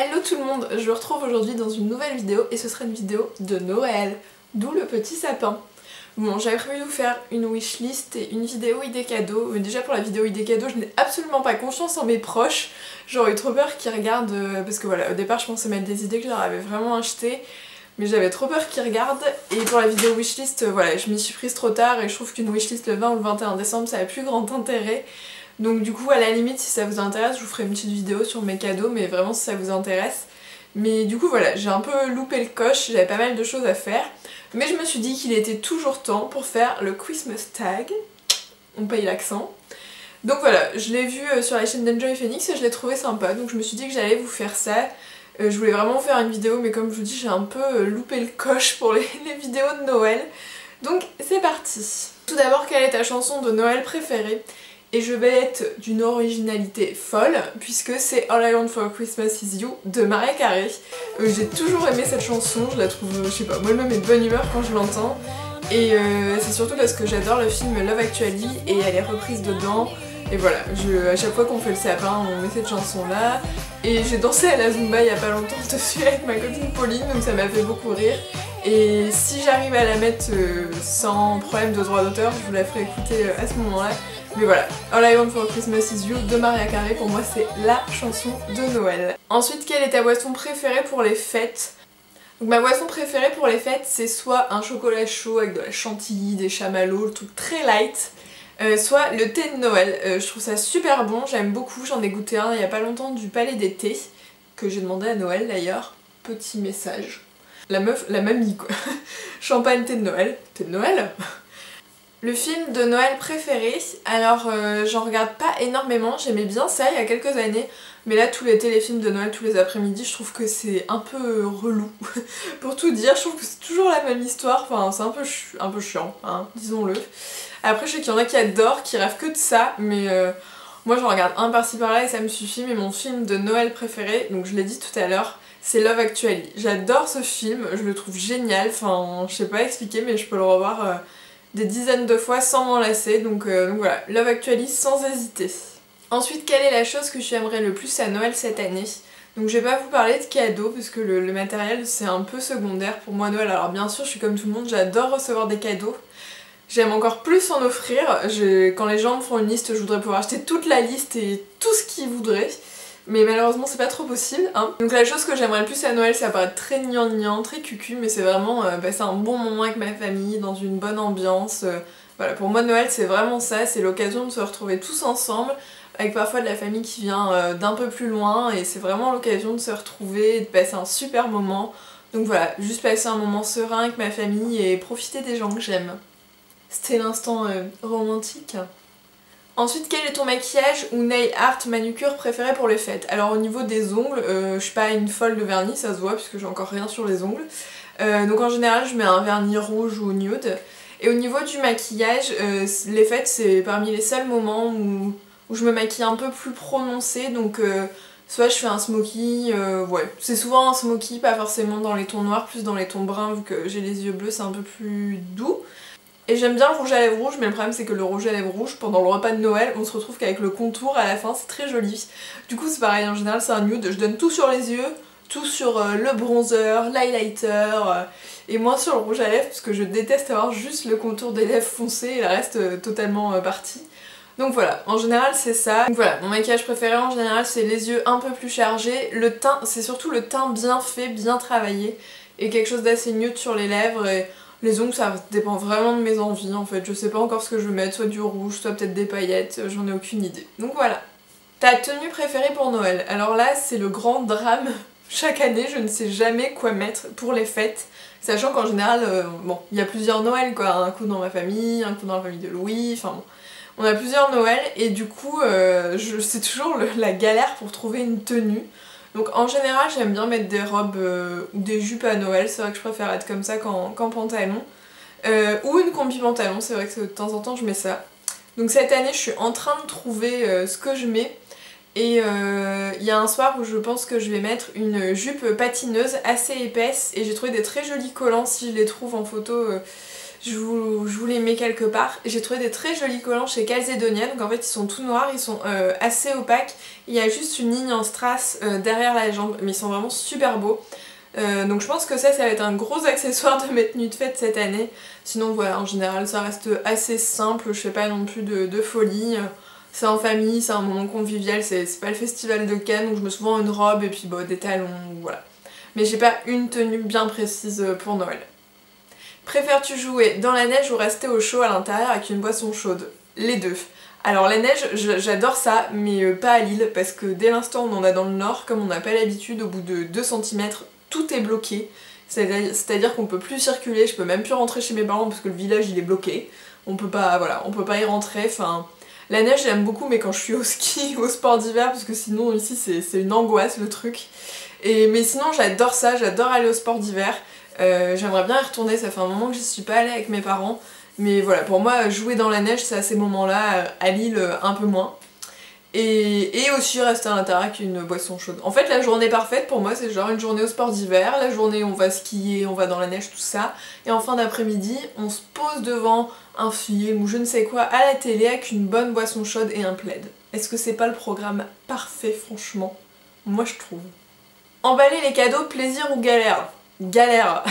Hello tout le monde, je vous retrouve aujourd'hui dans une nouvelle vidéo et ce sera une vidéo de Noël, d'où le petit sapin. Bon, j'avais prévu de vous faire une wishlist et une vidéo idée cadeau, mais déjà pour la vidéo idée cadeau je n'ai absolument pas confiance en mes proches. J'aurais eu trop peur qu'ils regardent, parce que voilà, au départ je pensais mettre des idées que je leur avais vraiment achetées, mais j'avais trop peur qu'ils regardent. Et pour la vidéo wishlist, voilà, je m'y suis prise trop tard et je trouve qu'une wishlist le 20 ou le 21 décembre ça n'a plus grand intérêt. Donc du coup à la limite si ça vous intéresse je vous ferai une petite vidéo sur mes cadeaux, mais vraiment si ça vous intéresse. Mais du coup voilà, j'ai un peu loupé le coche, j'avais pas mal de choses à faire. Mais je me suis dit qu'il était toujours temps pour faire le Christmas tag. On paye l'accent. Donc voilà, je l'ai vu sur la chaîne d'Enjoy Phoenix et je l'ai trouvé sympa. Donc je me suis dit que j'allais vous faire ça. Je voulais vraiment vous faire une vidéo mais comme je vous dis j'ai un peu loupé le coche pour les vidéos de Noël. Donc c'est parti. Tout d'abord, quelle est ta chanson de Noël préférée ? Et je vais être d'une originalité folle puisque c'est All I Want for Christmas Is You de Mariah Carey. J'ai toujours aimé cette chanson, je la trouve, je sais pas, moi-même est de bonne humeur quand je l'entends. Et c'est surtout parce que j'adore le film Love Actually et elle est reprise dedans. Et voilà, à chaque fois qu'on fait le sapin, on met cette chanson là. Et j'ai dansé à la Zumba il y a pas longtemps dessus avec ma copine Pauline, donc ça m'a fait beaucoup rire. Et si j'arrive à la mettre sans problème de droit d'auteur, je vous la ferai écouter à ce moment-là. Mais voilà, All I Want for Christmas Is You de Mariah Carey, pour moi c'est la chanson de Noël. Ensuite, quelle est ta boisson préférée pour les fêtes ? Donc ma boisson préférée pour les fêtes, c'est soit un chocolat chaud avec de la chantilly, des chamallows, le truc très light, soit le thé de Noël. Je trouve ça super bon, j'aime beaucoup, j'en ai goûté un il y a pas longtemps du Palais des Thés, que j'ai demandé à Noël d'ailleurs. Petit message. La meuf, la mamie quoi. Champagne, thé de Noël. Thé de Noël. Le film de Noël préféré, alors j'en regarde pas énormément, j'aimais bien ça il y a quelques années, mais là tout l'été les films de Noël tous les après-midi je trouve que c'est un peu relou. Pour tout dire, je trouve que c'est toujours la même histoire, enfin c'est un peu chiant, hein, disons-le. Après je sais qu'il y en a qui adorent, qui rêvent que de ça, mais moi j'en regarde un par-ci par-là et ça me suffit. Mais mon film de Noël préféré, donc je l'ai dit tout à l'heure, c'est Love Actually. J'adore ce film, je le trouve génial, enfin je sais pas expliquer mais je peux le revoir des dizaines de fois sans m'en lasser, donc voilà, Love Actually sans hésiter. Ensuite, quelle est la chose que tu aimerais le plus à Noël cette année ? Donc je vais pas vous parler de cadeaux parce que le matériel c'est un peu secondaire pour moi Noël. Alors bien sûr je suis comme tout le monde, j'adore recevoir des cadeaux. J'aime encore plus en offrir. Quand les gens me font une liste, je voudrais pouvoir acheter toute la liste et tout ce qu'ils voudraient. Mais malheureusement c'est pas trop possible, hein. Donc la chose que j'aimerais le plus à Noël, ça paraît très gnangnan, très cucu, mais c'est vraiment passer un bon moment avec ma famille, dans une bonne ambiance. Voilà, pour moi Noël c'est vraiment ça, c'est l'occasion de se retrouver tous ensemble, avec parfois de la famille qui vient d'un peu plus loin, et c'est vraiment l'occasion de se retrouver et de passer un super moment. Donc voilà, juste passer un moment serein avec ma famille et profiter des gens que j'aime. C'était l'instant romantique. Ensuite, quel est ton maquillage ou nail art manucure préféré pour les fêtes ? Alors au niveau des ongles, je suis pas une folle de vernis, ça se voit puisque j'ai encore rien sur les ongles. Donc en général je mets un vernis rouge ou nude. Et au niveau du maquillage, les fêtes c'est parmi les seuls moments où je me maquille un peu plus prononcé. Donc soit je fais un smoky, ouais, c'est souvent un smoky, pas forcément dans les tons noirs, plus dans les tons bruns vu que j'ai les yeux bleus, c'est un peu plus doux. Et j'aime bien le rouge à lèvres rouge, mais le problème c'est que le rouge à lèvres rouge, pendant le repas de Noël, on se retrouve qu'avec le contour à la fin, c'est très joli. Du coup c'est pareil, en général c'est un nude, je donne tout sur les yeux, tout sur le bronzer, l'highlighter, et moins sur le rouge à lèvres, parce que je déteste avoir juste le contour des lèvres foncé et le reste totalement parti. Donc voilà, en général c'est ça. Donc voilà, mon maquillage préféré en général c'est les yeux un peu plus chargés, le teint, c'est surtout le teint bien fait, bien travaillé, et quelque chose d'assez nude sur les lèvres. Et les ongles ça dépend vraiment de mes envies en fait, je sais pas encore ce que je veux mettre, soit du rouge, soit peut-être des paillettes, j'en ai aucune idée. Donc voilà. Ta tenue préférée pour Noël ? Alors là c'est le grand drame, chaque année je ne sais jamais quoi mettre pour les fêtes, sachant qu'en général, bon, il y a plusieurs Noëls quoi, un coup dans ma famille, un coup dans la famille de Louis, enfin bon. On a plusieurs Noëls et du coup c'est toujours la galère pour trouver une tenue. Donc en général j'aime bien mettre des robes ou des jupes à Noël, c'est vrai que je préfère être comme ça qu'en pantalon. Ou une combi pantalon, c'est vrai que de temps en temps je mets ça. Donc cette année je suis en train de trouver ce que je mets. Et il y a un soir où je pense que je vais mettre une jupe patineuse assez épaisse. Et j'ai trouvé des très jolis collants, si je les trouve en photo, je vous les mets quelque part. J'ai trouvé des très jolis collants chez Calzedonia, donc en fait ils sont tout noirs, ils sont assez opaques. Il y a juste une ligne en strass derrière la jambe, mais ils sont vraiment super beaux. Donc je pense que ça va être un gros accessoire de mes tenues de fête cette année. Sinon voilà, en général ça reste assez simple, je fais pas non plus de folie. C'est en famille, c'est un moment convivial, c'est pas le festival de Cannes, donc je me suis souvent une robe et puis bon, des talons, voilà. Mais j'ai pas une tenue bien précise pour Noël. Préfères-tu jouer dans la neige ou rester au chaud à l'intérieur avec une boisson chaude? Les deux. Alors la neige, j'adore ça, mais pas à Lille, parce que dès l'instant où on en a dans le nord, comme on n'a pas l'habitude, au bout de 2 cm, tout est bloqué. C'est-à-dire qu'on peut plus circuler, je peux même plus rentrer chez mes parents parce que le village il est bloqué. On peut pas, voilà, on peut pas y rentrer, enfin... La neige j'aime beaucoup, mais quand je suis au ski, au sport d'hiver, parce que sinon ici c'est une angoisse le truc. Mais sinon j'adore ça, j'adore aller au sport d'hiver. J'aimerais bien y retourner, ça fait un moment que j'y suis pas allée avec mes parents. Mais voilà, pour moi, jouer dans la neige, c'est à ces moments-là, à Lille, un peu moins. Et aussi rester à l'intérieur avec une boisson chaude. En fait, la journée parfaite, pour moi, c'est genre une journée au sport d'hiver, la journée où on va skier, on va dans la neige, tout ça. Et en fin d'après-midi, on se pose devant un film ou je ne sais quoi à la télé avec une bonne boisson chaude et un plaid. Est-ce que c'est pas le programme parfait, franchement? Moi, je trouve. Emballer les cadeaux, plaisir ou galère? Galère.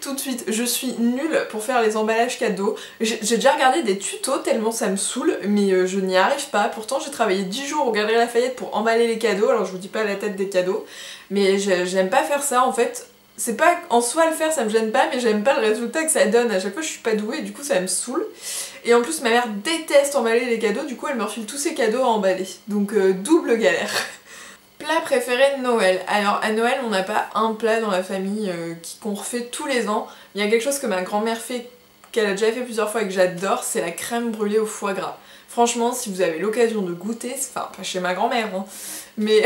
Tout de suite, je suis nulle pour faire les emballages cadeaux. J'ai déjà regardé des tutos tellement ça me saoule, mais je n'y arrive pas. Pourtant j'ai travaillé 10 jours au Galeries Lafayette pour emballer les cadeaux, alors je vous dis pas la tête des cadeaux, mais j'aime pas faire ça en fait. C'est pas en soi le faire, ça me gêne pas, mais j'aime pas le résultat que ça donne. À chaque fois je suis pas douée, du coup ça me saoule. Et en plus ma mère déteste emballer les cadeaux, du coup elle me refile tous ses cadeaux à emballer. Donc double galère. Plat préféré de Noël. Alors à Noël on n'a pas un plat dans la famille qu'on refait tous les ans. Il y a quelque chose que ma grand-mère fait, qu'elle a déjà fait plusieurs fois et que j'adore, c'est la crème brûlée au foie gras. Franchement, si vous avez l'occasion de goûter, enfin pas chez ma grand-mère, hein, mais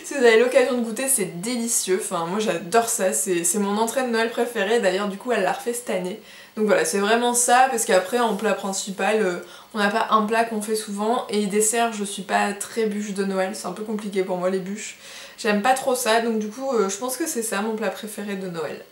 si vous avez l'occasion de goûter, c'est délicieux. Enfin moi j'adore ça, c'est mon entrée de Noël préférée. D'ailleurs du coup elle l'a refait cette année. Donc voilà, c'est vraiment ça, parce qu'après en plat principal, on n'a pas un plat qu'on fait souvent, et dessert, je suis pas très bûche de Noël, c'est un peu compliqué pour moi les bûches. J'aime pas trop ça, donc du coup je pense que c'est ça mon plat préféré de Noël.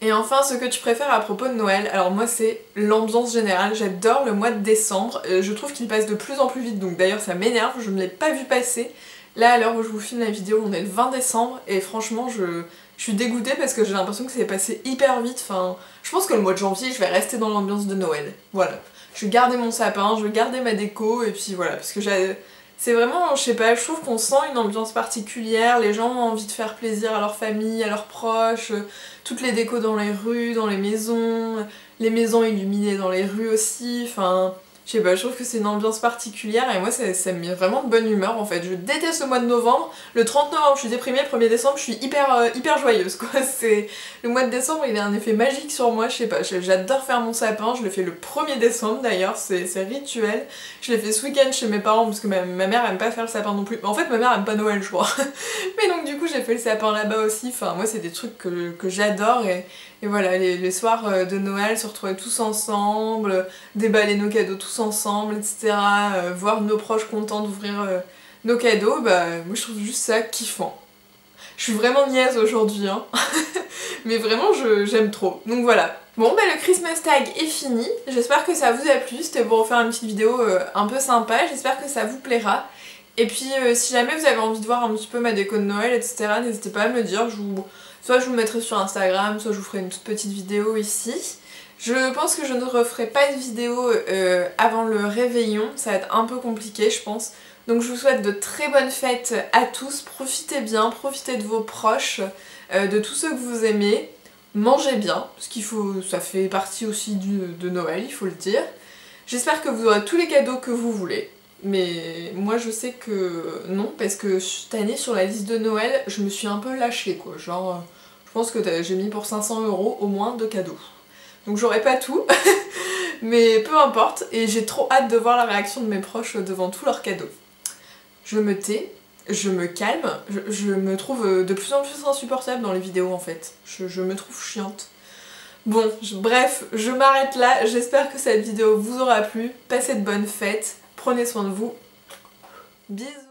Et enfin, ce que tu préfères à propos de Noël, alors moi c'est l'ambiance générale, j'adore le mois de décembre, je trouve qu'il passe de plus en plus vite, donc d'ailleurs ça m'énerve, je ne l'ai pas vu passer. Là à l'heure où je vous filme la vidéo, on est le 20 décembre, et franchement je suis dégoûtée parce que j'ai l'impression que c'est passé hyper vite, enfin... Je pense que le mois de janvier, je vais rester dans l'ambiance de Noël, voilà. Je vais garder mon sapin, je vais garder ma déco, et puis voilà, parce que c'est vraiment, je sais pas, je trouve qu'on sent une ambiance particulière, les gens ont envie de faire plaisir à leur famille, à leurs proches, toutes les décos dans les rues, dans les maisons illuminées dans les rues aussi, enfin... Je sais pas, je trouve que c'est une ambiance particulière et moi ça me met vraiment de bonne humeur en fait. Je déteste le mois de novembre, le 30 novembre je suis déprimée, le 1er décembre je suis hyper joyeuse quoi. Le mois de décembre il a un effet magique sur moi, je sais pas, j'adore faire mon sapin, je le fais le 1er décembre d'ailleurs, c'est rituel. Je l'ai fait ce week-end chez mes parents parce que ma mère aime pas faire le sapin non plus. En fait ma mère aime pas Noël je crois. Mais donc du coup j'ai fait le sapin là-bas aussi, enfin moi c'est des trucs que j'adore et voilà, les soirs de Noël, se retrouver tous ensemble, déballer nos cadeaux tous ensemble, etc. Voir nos proches contents d'ouvrir nos cadeaux, bah moi je trouve juste ça kiffant. Je suis vraiment niaise aujourd'hui, hein. Mais vraiment j'aime trop. Donc voilà. Bon bah le Christmas tag est fini, j'espère que ça vous a plu, c'était pour refaire une petite vidéo un peu sympa, j'espère que ça vous plaira. Et puis si jamais vous avez envie de voir un petit peu ma déco de Noël, etc., n'hésitez pas à me le dire, soit je vous mettrai sur Instagram, soit je vous ferai une toute petite vidéo ici. Je pense que je ne referai pas de vidéo avant le réveillon, ça va être un peu compliqué je pense. Donc je vous souhaite de très bonnes fêtes à tous, profitez bien, profitez de vos proches, de tous ceux que vous aimez. Mangez bien, parce ça fait partie aussi de Noël, il faut le dire. J'espère que vous aurez tous les cadeaux que vous voulez. Mais moi je sais que non, parce que cette année sur la liste de Noël, je me suis un peu lâchée quoi, genre je pense que j'ai mis pour 500 € au moins de cadeaux. Donc j'aurai pas tout, mais peu importe, et j'ai trop hâte de voir la réaction de mes proches devant tous leurs cadeaux. Je me tais, je me calme, je me trouve de plus en plus insupportable dans les vidéos en fait, je me trouve chiante. Bon, bref, je m'arrête là, j'espère que cette vidéo vous aura plu, passez de bonnes fêtes. Prenez soin de vous. Bisous.